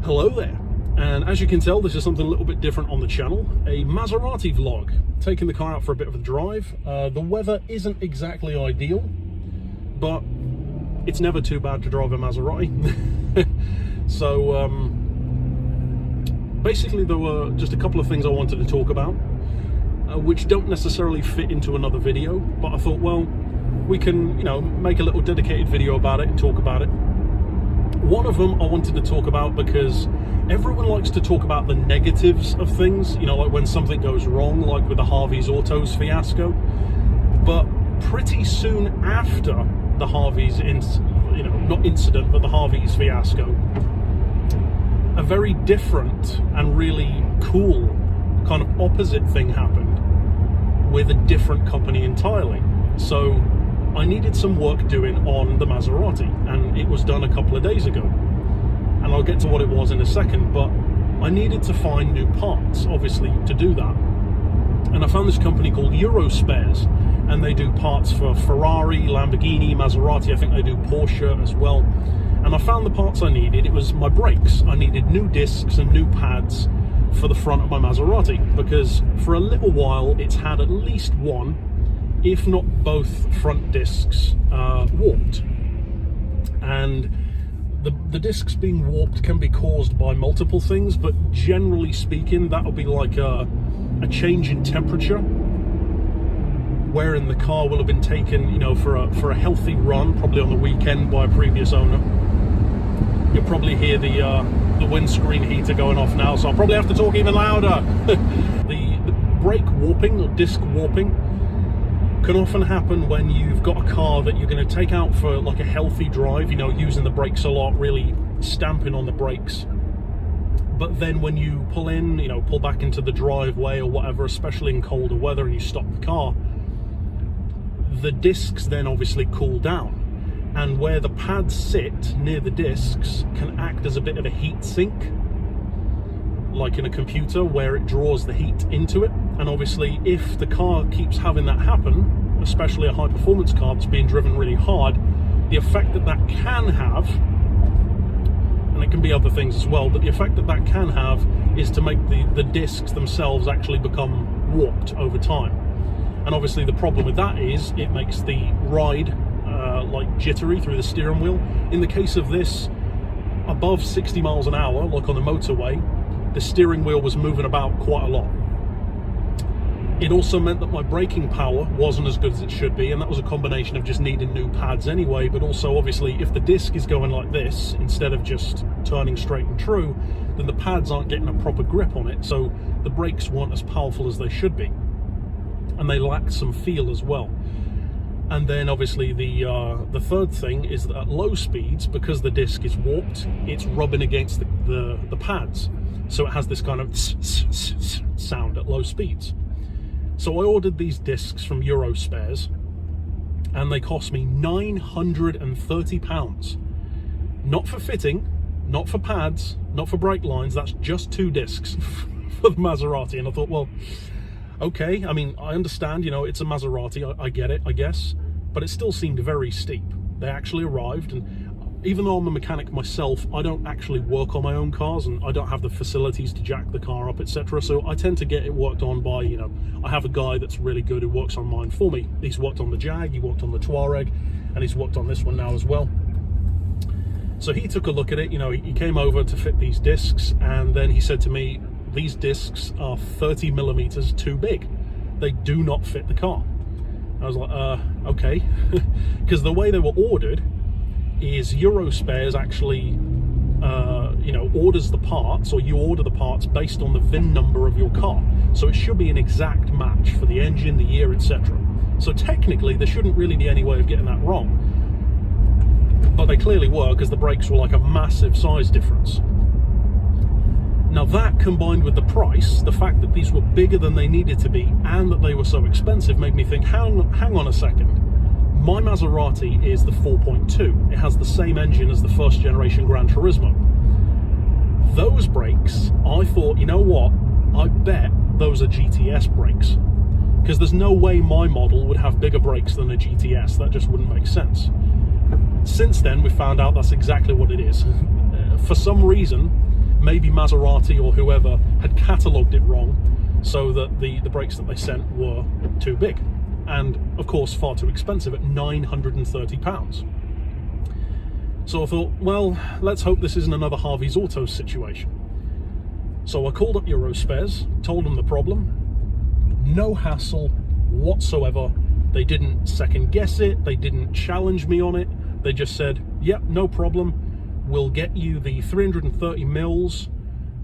Hello there, and as you can tell, this is something a little bit different on the channel, a Maserati vlog, taking the car out for a bit of a drive. The weather isn't exactly ideal, but it's never too bad to drive a Maserati. So basically there were just a couple of things I wanted to talk about, which don't necessarily fit into another video, but I thought, well, we can, make a little dedicated video about it and talk about it. One of them I wanted to talk about because everyone likes to talk about the negatives of things, like when something goes wrong, like with the Harveys Autos fiasco. But pretty soon after the Harveys, not incident, but the Harveys fiasco, a very different and really cool kind of opposite thing happened with a different company entirely. So I needed some work doing on the Maserati, and it was done a couple of days ago, and I'll get to what it was in a second. But I needed to find new parts, obviously, to do that, and I found this company called Euro Spares, and they do parts for Ferrari, Lamborghini, Maserati. I think they do Porsche as well. And I found the parts I needed. It was my brakes. I needed new discs and new pads for the front of my Maserati, because for a little while it's had at least one, if not both, front discs warped. And the discs being warped can be caused by multiple things, but generally speaking, that'll be like a change in temperature, wherein the car will have been taken, for a healthy run, probably on the weekend, by a previous owner. You'll probably hear the windscreen heater going off now, so I'll probably have to talk even louder. The brake warping, or disc warping, can often happen when you've got a car that you're going to take out for like a healthy drive, using the brakes a lot, really stamping on the brakes. But then when you pull in, pull back into the driveway or whatever, especially in colder weather, and you stop the car, the discs then obviously cool down. And where the pads sit near the discs can act as a bit of a heat sink, like in a computer, where it draws the heat into it. And obviously, if the car keeps having that happen, especially a high performance car that's being driven really hard, the effect that can have, and it can be other things as well, but the effect that can have is to make the discs themselves actually become warped over time. And obviously the problem with that is it makes the ride like jittery through the steering wheel. In the case of this, above 60 miles an hour, like on the motorway, the steering wheel was moving about quite a lot. It also meant that my braking power wasn't as good as it should be, and that was a combination of just needing new pads anyway, but also obviously if the disc is going like this instead of just turning straight and true, then the pads aren't getting a proper grip on it, so the brakes weren't as powerful as they should be, and they lacked some feel as well. And then obviously the third thing is that at low speeds, because the disc is warped, it's rubbing against the pads, so it has this kind of sound at low speeds. So I ordered these discs from Euro Spares, and they cost me £930. Not for fitting, not for pads, not for brake lines, that's just 2 discs for the Maserati. And I thought, well, okay, I mean, I understand, it's a Maserati, I get it, I guess, but it still seemed very steep. They actually arrived, and even though I'm a mechanic myself, I don't actually work on my own cars, and I don't have the facilities to jack the car up, etc. So I tend to get it worked on by, I have a guy that's really good who works on mine for me. He's worked on the Jag, he worked on the Touareg, and he's worked on this one now as well. So he took a look at it, he came over to fit these discs, and then he said to me, these discs are 30 millimeters too big. They do not fit the car. I was like, okay. Because the way they were ordered is Euro Spares actually, orders the parts, or you order the parts based on the VIN number of your car. So it should be an exact match for the engine, the year, etc. So technically, there shouldn't really be any way of getting that wrong. But they clearly were, because the brakes were like a massive size difference. Now that, combined with the price, the fact that these were bigger than they needed to be, and that they were so expensive, made me think, hang on a second. My Maserati is the 4.2. It has the same engine as the first generation Gran Turismo. Those brakes, I thought, you know what? I bet those are GTS brakes. Because there's no way my model would have bigger brakes than a GTS. That just wouldn't make sense. Since then, we found out that's exactly what it is. For some reason, maybe Maserati or whoever had catalogued it wrong, so that the brakes that they sent were too big, and of course far too expensive at £930. So I thought, well, let's hope this isn't another Harvey's Autos situation. So I called up Euro Spares, told them the problem. No hassle whatsoever. They didn't second guess it, they didn't challenge me on it. They just said, yep, no problem, we'll get you the 330 mils,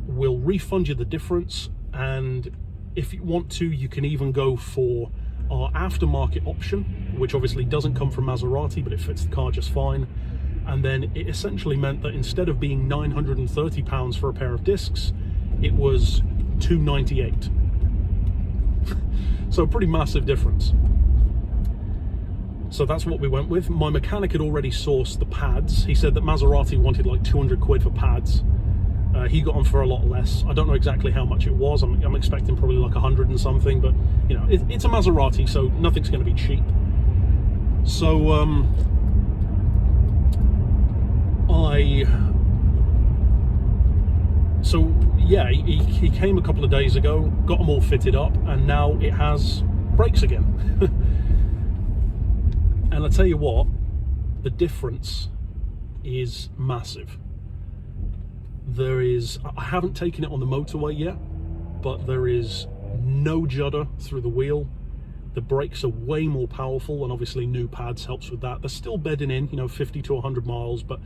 we'll refund you the difference, and if you want to, you can even go for our aftermarket option, which obviously doesn't come from Maserati, but it fits the car just fine. And then it essentially meant that instead of being £930 for a pair of discs, it was $298. So a pretty massive difference. So that's what we went with. My mechanic had already sourced the pads. He said that Maserati wanted like 200 quid for pads. He got them for a lot less. I don't know exactly how much it was. I'm expecting probably like 100 and something, but you know, it's a Maserati, so nothing's going to be cheap. So yeah, he came a couple of days ago, got them all fitted up, and now it has brakes again. And I tell you what, the difference is massive. I haven't taken it on the motorway yet, but there is no judder through the wheel. The brakes are way more powerful, and obviously new pads helps with that. They're still bedding in, you know, 50 to 100 miles, but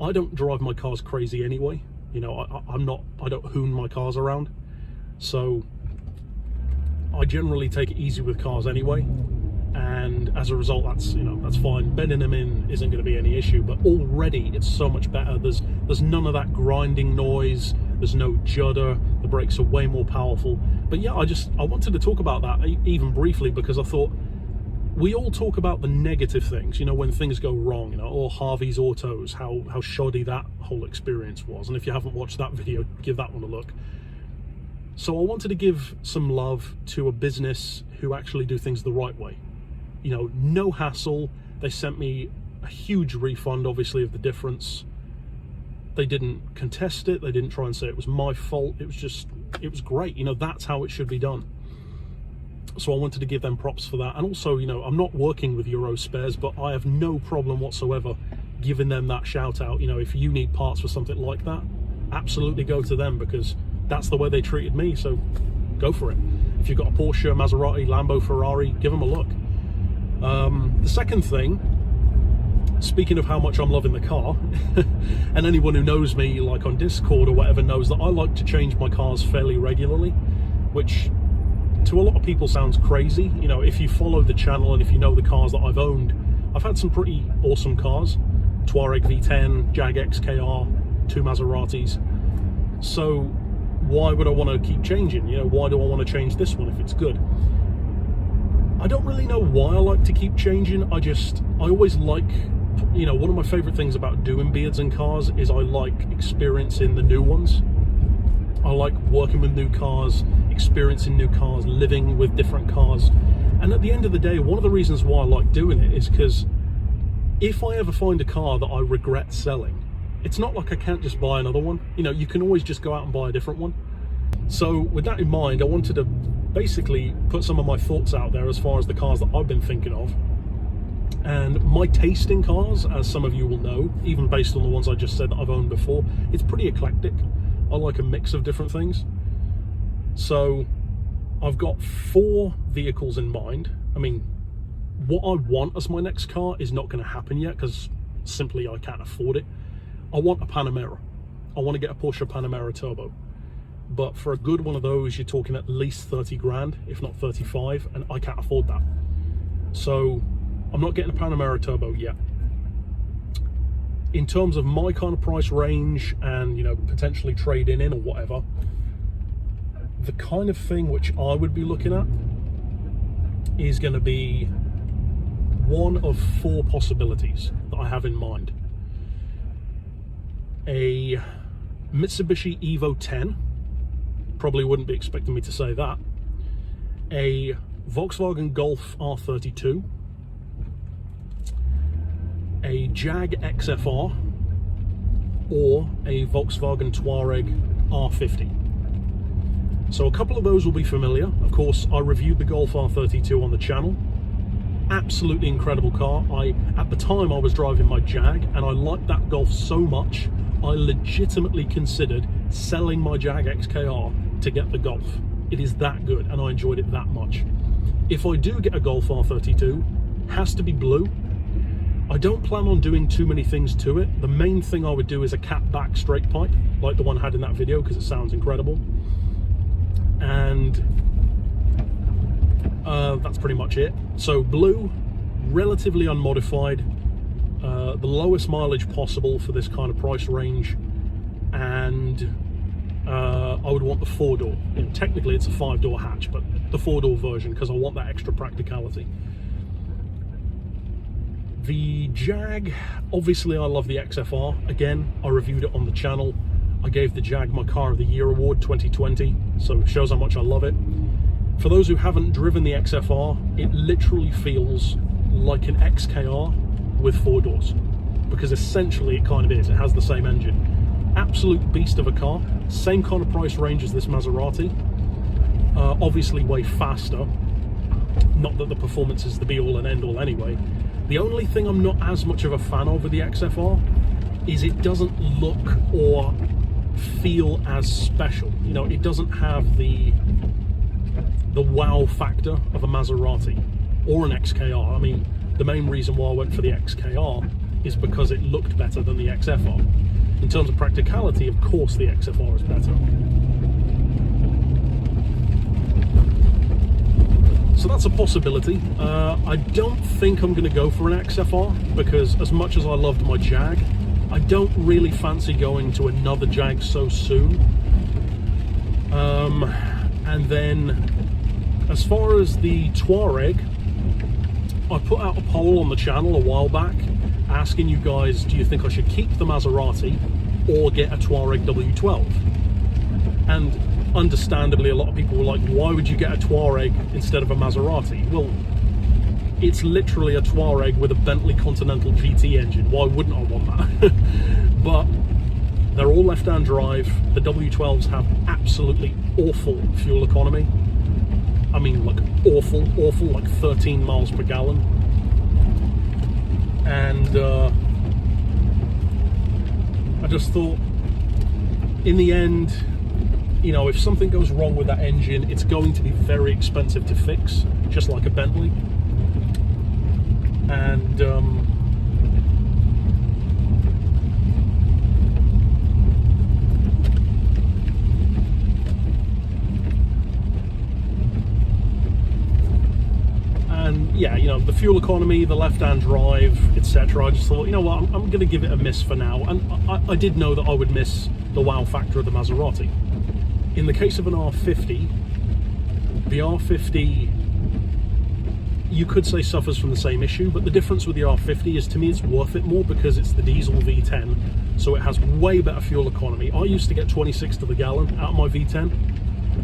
I don't drive my cars crazy anyway. You know, I don't hoon my cars around. So I generally take it easy with cars anyway. And as a result, that's fine. Bending them in isn't going to be any issue, but already it's so much better. There's none of that grinding noise. There's no judder. The brakes are way more powerful. But yeah, I wanted to talk about that even briefly, because I thought we all talk about the negative things, you know, when things go wrong, you know, or Harvey's Autos, how shoddy that whole experience was. And if you haven't watched that video, give that one a look. So I wanted to give some love to a business who actually do things the right way. You know, no hassle. They sent me a huge refund, obviously, of the difference. They didn't contest it. They didn't try and say it was my fault. It was great. You know, that's how it should be done. So I wanted to give them props for that. And also, you know, I'm not working with Euro Spares, but I have no problem whatsoever giving them that shout out. You know, if you need parts for something like that, absolutely go to them, because that's the way they treated me. So go for it. If you've got a Porsche, Maserati, Lambo, Ferrari, give them a look. The second thing, speaking of how much I'm loving the car, and anyone who knows me, like on Discord or whatever, knows that I like to change my cars fairly regularly, which to a lot of people sounds crazy. You know, if you follow the channel and if you know the cars that I've owned, I've had some pretty awesome cars. Touareg V10, Jag XKR, 2 Maseratis. So why would I want to keep changing? You know, why do I want to change this one if it's good? I don't really know why I like to keep changing. I always like, you know, one of my favorite things about doing beards and cars is I like experiencing the new ones. I like working with new cars, experiencing new cars, living with different cars. And at the end of the day, one of the reasons why I like doing it is because if I ever find a car that I regret selling, it's not like I can't just buy another one. You know, you can always just go out and buy a different one. So with that in mind, I wanted to basically put some of my thoughts out there as far as the cars that I've been thinking of. And my taste in cars, as some of you will know, even based on the ones I just said that I've owned before, it's pretty eclectic. I like a mix of different things. So I've got 4 vehicles in mind. I mean, what I want as my next car is not going to happen yet, because simply I can't afford it. I want a Panamera. I want to get a Porsche Panamera Turbo. But for a good one of those, you're talking at least 30 grand, if not 35, and I can't afford that. So I'm not getting a Panamera Turbo yet. In terms of my kind of price range and, you know, potentially trading in or whatever, the kind of thing which I would be looking at is going to be one of 4 possibilities that I have in mind. A Mitsubishi Evo 10, probably wouldn't be expecting me to say that. A Volkswagen Golf R32, a Jag XFR, or a Volkswagen Touareg R50. So a couple of those will be familiar. Of course, I reviewed the Golf R32 on the channel. Absolutely incredible car. At the time I was driving my Jag, and I liked that Golf so much, I legitimately considered selling my Jag XKR to get the Golf. It is that good, and I enjoyed it that much. If I do get a Golf R32, has to be blue. I don't plan on doing too many things to it. The main thing I would do is a cat back straight pipe, like the one I had in that video, because it sounds incredible. And that's pretty much it. So blue, relatively unmodified, the lowest mileage possible for this kind of price range, and I would want the 4-door. You know, technically it's a 5-door hatch, but the 4-door version, because I want that extra practicality. The Jag, obviously I love the XFR. Again, I reviewed it on the channel. I gave the Jag my Car of the Year award 2020, so it shows how much I love it. For those who haven't driven the XFR, it literally feels like an XKR with 4 doors, because essentially it kind of is. It has the same engine. Absolute beast of a car. Same kind of price range as this Maserati. Obviously way faster. Not that the performance is the be-all and end-all anyway. The only thing I'm not as much of a fan of with the XFR is it doesn't look or feel as special. You know, it doesn't have the wow factor of a Maserati or an XKR. I mean, the main reason why I went for the XKR is because it looked better than the XFR. In terms of practicality, of course the XFR is better. So that's a possibility. I don't think I'm going to go for an XFR, because as much as I loved my Jag, I don't really fancy going to another Jag so soon. And then as far as the Touareg, I put out a poll on the channel a while back asking you guys, do you think I should keep the Maserati or get a Touareg W12? And understandably, a lot of people were like, why would you get a Touareg instead of a Maserati? Well, it's literally a Touareg with a Bentley Continental GT engine. Why wouldn't I want that? But they're all left-hand drive. The W12s have absolutely awful fuel economy. I mean, like awful, like 13 miles per gallon. And I just thought, in the end, you know, if something goes wrong with that engine, it's going to be very expensive to fix, just like a Bentley. And yeah, you know, the fuel economy, the left-hand drive, etc. I just thought, you know what, I'm going to give it a miss for now. And I did know that I would miss the wow factor of the Maserati. In the case of an R50, the R50, you could say suffers from the same issue, but the difference with the R50 is, to me, it's worth it more because it's the diesel V10, so it has way better fuel economy. I used to get 26 to the gallon out of my V10,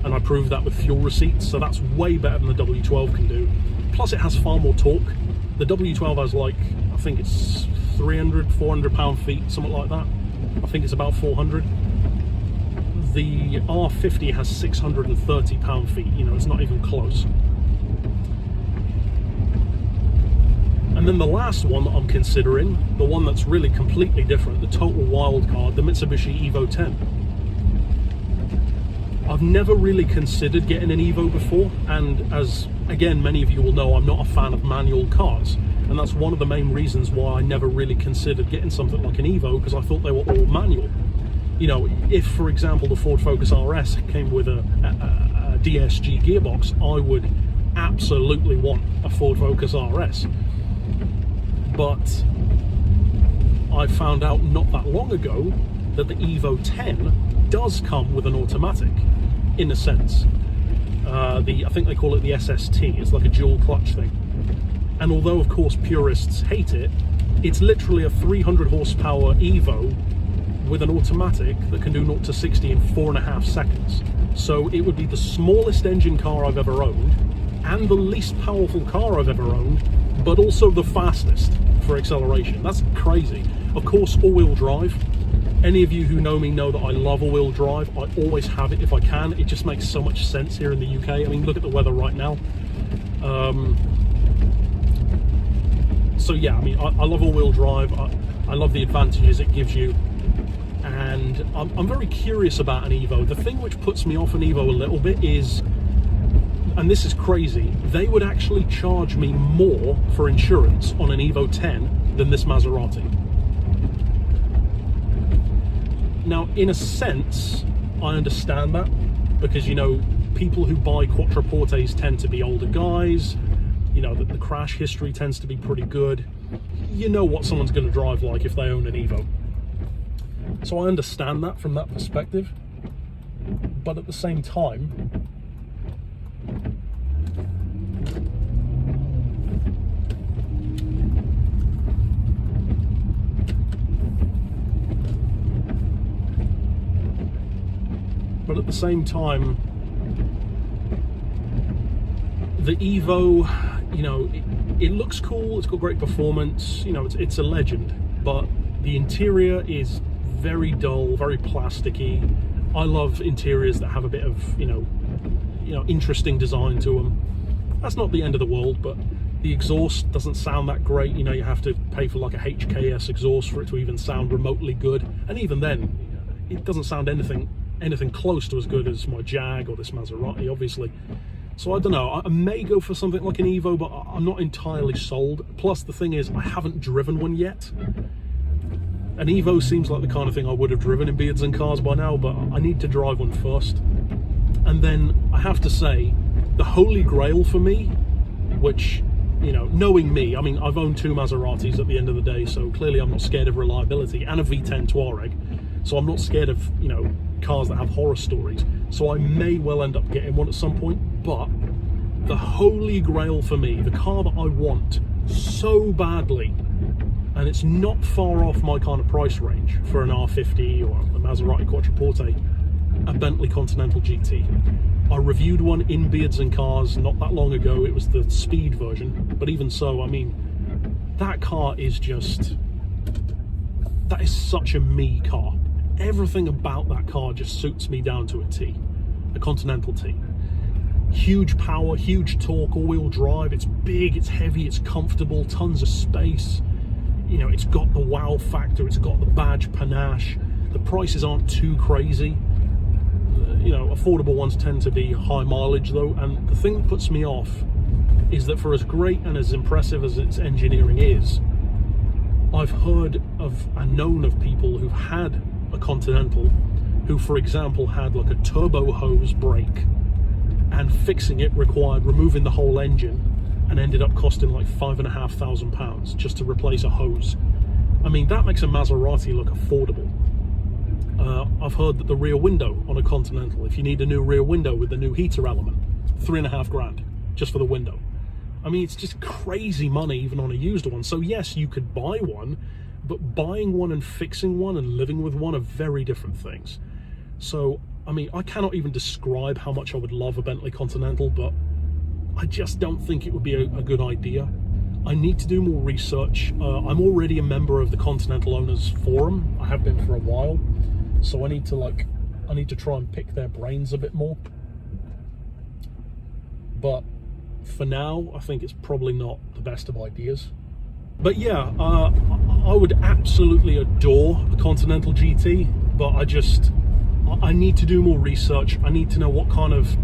and I proved that with fuel receipts, so that's way better than the W12 can do. Plus it has far more torque. The W12 has, like, I think it's 300, 400 pound-feet, something like that. I think it's about 400. The R50 has 630 pound-feet, you know, it's not even close. And then the last one that I'm considering, the one that's really completely different, the total wild card, the Mitsubishi Evo 10. I've never really considered getting an Evo before, and as, again, many of you will know, I'm not a fan of manual cars, and that's one of the main reasons why I never really considered getting something like an Evo, because I thought they were all manual. You know, if, for example, the Ford Focus RS came with a DSG gearbox, I would absolutely want a Ford Focus RS. But I found out not that long ago that the Evo 10 does come with an automatic, in a sense. I think they call it the SST. It's like a dual clutch thing. And although, of course, purists hate it, it's literally a 300 horsepower Evo with an automatic that can do 0 to 60 in 4.5 seconds. So it would be the smallest engine car I've ever owned, and the least powerful car I've ever owned, but also the fastest for acceleration. That's crazy. Of course, all-wheel drive. Any of you who know me know that I love all-wheel drive. I always have it if I can. It just makes so much sense here in the UK. I mean, look at the weather right now. So yeah, I mean, I love all-wheel drive. I love the advantages it gives you. And I'm very curious about an Evo. The thing which puts me off an Evo a little bit is, and this is crazy, they would actually charge me more for insurance on an Evo 10 than this Maserati. Now, in a sense, I understand that, because, you know, people who buy Quattroportes tend to be older guys. You know, the crash history tends to be pretty good. You know what someone's going to drive like if they own an Evo. So I understand that from that perspective. But at the same time, the Evo, you know, it looks cool, it's got great performance, you know, it's a legend, but the interior is very dull, very plasticky. I love interiors that have a bit of, you know, interesting design to them. That's not the end of the world, but the exhaust doesn't sound that great. You know, you have to pay for like a HKS exhaust for it to even sound remotely good, and even then, it doesn't sound anything close to as good as my Jag or this Maserati, obviously. So I don't know, I may go for something like an Evo, but I'm not entirely sold. Plus the thing is, I haven't driven one yet. An Evo seems like the kind of thing I would have driven in Beards and Cars by now, but I need to drive one first. And then I have to say, the holy grail for me, which, you know, knowing me, I mean, I've owned two Maseratis at the end of the day, so clearly I'm not scared of reliability, and a V10 Touareg, so I'm not scared of, you know, cars that have horror stories. So I may well end up getting one at some point, but the holy grail for me, the car that I want so badly, and it's not far off my kind of price range for an R50 or a Maserati Quattroporte, a Bentley Continental GT. I reviewed one in Beards and Cars not that long ago. It was the speed version, but even so, I mean, that car is just, that is such a me car. Everything about that car just suits me down to a T, a Continental T. Huge power, huge torque, all-wheel drive. It's big, it's heavy, it's comfortable, tons of space. You know, it's got the wow factor, it's got the badge panache. The prices aren't too crazy. You know, affordable ones tend to be high mileage though, and the thing that puts me off is that for as great and as impressive as its engineering is, I've heard of and known of people who've had a Continental who, for example, had like a turbo hose break, and fixing it required removing the whole engine and ended up costing like £5,500 just to replace a hose. I mean, that makes a Maserati look affordable. I've heard that the rear window on a Continental, if you need a new rear window with the new heater element, £3,500 just for the window. I mean, it's just crazy money even on a used one. So yes, you could buy one, but buying one and fixing one and living with one are very different things. So, I mean, I cannot even describe how much I would love a Bentley Continental, but I just don't think it would be a good idea. I need to do more research. I'm already a member of the Continental Owners Forum. I have been for a while. So I need to try and pick their brains a bit more. But for now, I think it's probably not the best of ideas. But yeah, I would absolutely adore a Continental GT, but I need to do more research. I need to know what kind of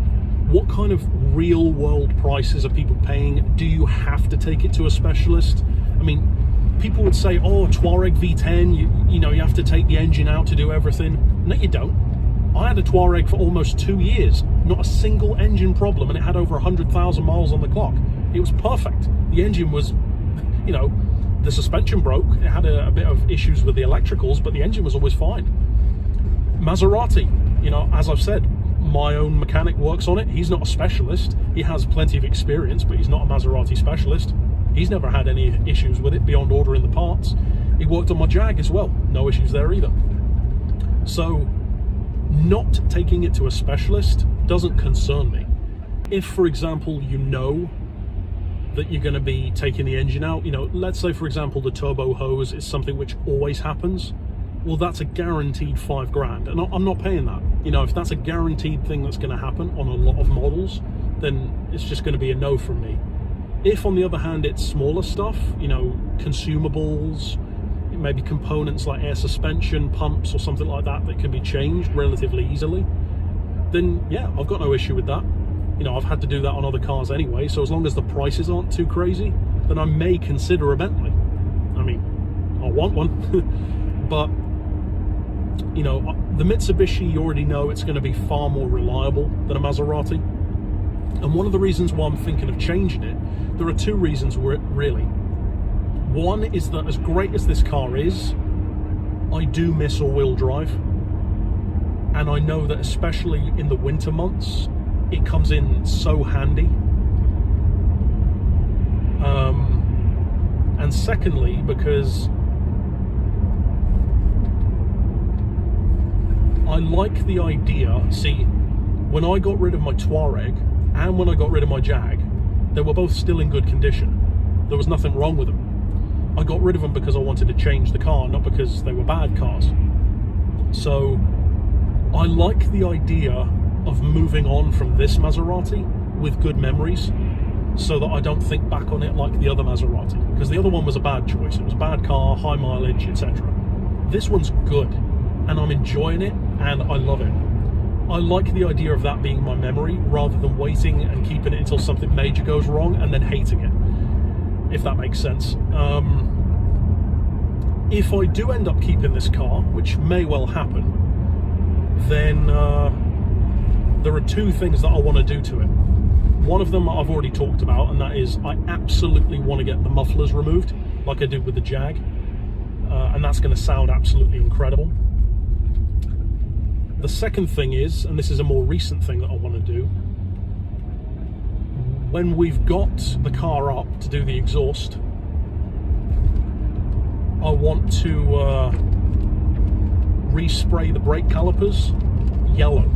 real world prices are people paying. Do you have to take it to a specialist? I mean, people would say, oh, Touareg V10, you know, you have to take the engine out to do everything. No, you don't. I had a Touareg for almost 2 years, not a single engine problem, and it had over 100,000 miles on the clock. It was perfect. The engine was, you know, the suspension broke. It had a bit of issues with the electricals, but the engine was always fine. Maserati, you know, as I've said, my own mechanic works on it. He's not a specialist. He has plenty of experience, but he's not a Maserati specialist. He's never had any issues with it beyond ordering the parts. He worked on my Jag as well. No issues there either. So not taking it to a specialist doesn't concern me. If, for example, you know that you're going to be taking the engine out, you know, let's say, for example, the turbo hose is something which always happens. well, that's a guaranteed $5,000, and I'm not paying that. You know, if that's a guaranteed thing that's going to happen on a lot of models, then it's just going to be a no from me. If, on the other hand, it's smaller stuff, you know, consumables, maybe components like air suspension, pumps, or something like that that can be changed relatively easily, then yeah, I've got no issue with that. You know, I've had to do that on other cars anyway, so as long as the prices aren't too crazy, then I may consider a Bentley. I mean, I want one, but, you know, the Mitsubishi, you already know it's going to be far more reliable than a Maserati. And one of the reasons why I'm thinking of changing it, there are two reasons really. One is that as great as this car is, I do miss all-wheel drive. And I know that especially in the winter months, it comes in so handy. And secondly, because I like the idea, see, when I got rid of my Touareg and when I got rid of my Jag, they were both still in good condition. There was nothing wrong with them. I got rid of them because I wanted to change the car, not because they were bad cars. So I like the idea of moving on from this Maserati with good memories, so that I don't think back on it like the other Maserati, because the other one was a bad choice. It was a bad car, high mileage, etc. This one's good, and I'm enjoying it, and I love it. I like the idea of that being my memory, rather than waiting and keeping it until something major goes wrong and then hating it, if that makes sense. If I do end up keeping this car, which may well happen, then there are two things that I want to do to it. One of them I've already talked about, and that is I absolutely want to get the mufflers removed, like I did with the Jag, and that's going to sound absolutely incredible. The second thing is, and this is a more recent thing that I want to do, when we've got the car up to do the exhaust, I want to respray the brake calipers yellow,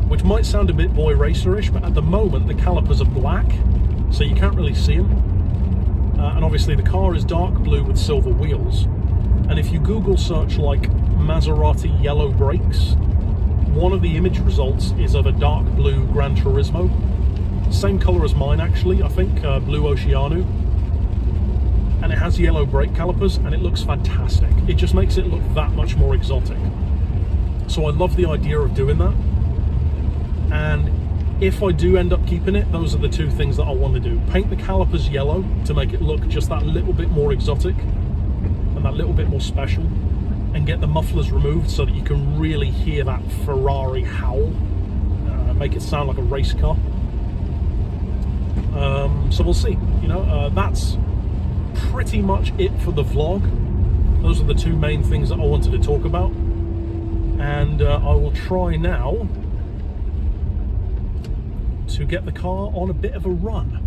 which might sound a bit boy racerish, but at the moment the calipers are black, so you can't really see them. And obviously the car is dark blue with silver wheels. And if you Google search like Maserati yellow brakes, one of the image results is of a dark blue Gran Turismo. Same color as mine actually, I think, Blue Oceano. And it has yellow brake calipers, and it looks fantastic. It just makes it look that much more exotic. So I love the idea of doing that. And if I do end up keeping it, those are the two things that I want to do. Paint the calipers yellow to make it look just that little bit more exotic and that little bit more special, and get the mufflers removed so that you can really hear that Ferrari howl, make it sound like a race car. So we'll see. You know, that's pretty much it for the vlog. Those are the two main things that I wanted to talk about, and I will try now to get the car on a bit of a run.